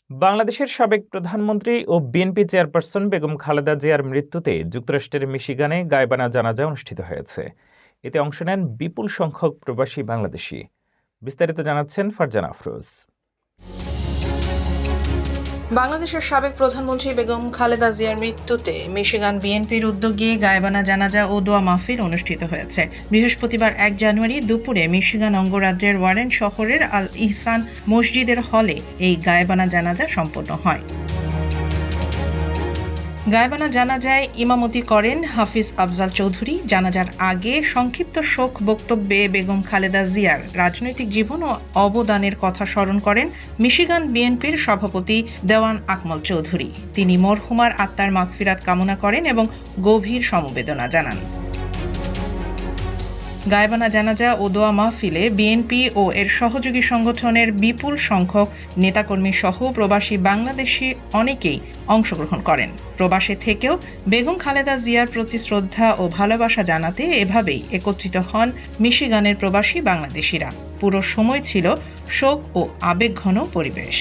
বাংলাদেশের সাবেক প্রধানমন্ত্রী ও বিএনপি চেয়ারপারসন বেগম খালেদা জিয়ার মৃত্যুতে যুক্তরাষ্ট্রের মিশিগানে গায়বানা জানাজা অনুষ্ঠিত হয়েছে। এতে অংশ নেন বিপুল সংখ্যক প্রবাসী বাংলাদেশি। বিস্তারিত জানাচ্ছেন ফারজানা আফরোজ। বাংলাদেশের সাবেক প্রধানমন্ত্রী বেগম খালেদা জিয়ার মৃত্যুতে মিশিগান বিএনপির উদ্যোগে গায়বানা জানাজা ও দোয়া মাহফিল অনুষ্ঠিত হয়েছে। বৃহস্পতিবার 1 জানুয়ারি দুপুরে মিশিগান অঙ্গরাজ্যের ওয়ারেন শহরের আল ইহসান মসজিদের হলে এই গায়বানা জানাজা সম্পন্ন হয়। গায়বানা জানাজায় ইমামতি করেন হাফিজ আফজাল চৌধুরী। জানাজার আগে সংক্ষিপ্ত শোক বক্তব্যে বেগম খালেদা জিয়ার রাজনৈতিক জীবন ও অবদানের কথা স্মরণ করেন মিশিগান বিএনপির সভাপতি দেওয়ান আকমল চৌধুরী। তিনি মরহুমার আত্মার মাগফিরাত কামনা করেন এবং গভীর সমবেদনা জানান। গায়বানা জানাজা ও দোয়া মাহফিলে বিএনপি ও এর সহযোগী সংগঠনের বিপুল সংখ্যক নেতাকর্মী সহ প্রবাসী বাংলাদেশি অনেকেই অংশগ্রহণ করেন। প্রবাসে থেকেও বেগম খালেদা জিয়ার প্রতি শ্রদ্ধা ও ভালোবাসা জানাতে এভাবেই একত্রিত হন মিশিগানের প্রবাসী বাংলাদেশিরা। পুরো সময় ছিল শোক ও আবেগঘন পরিবেশ।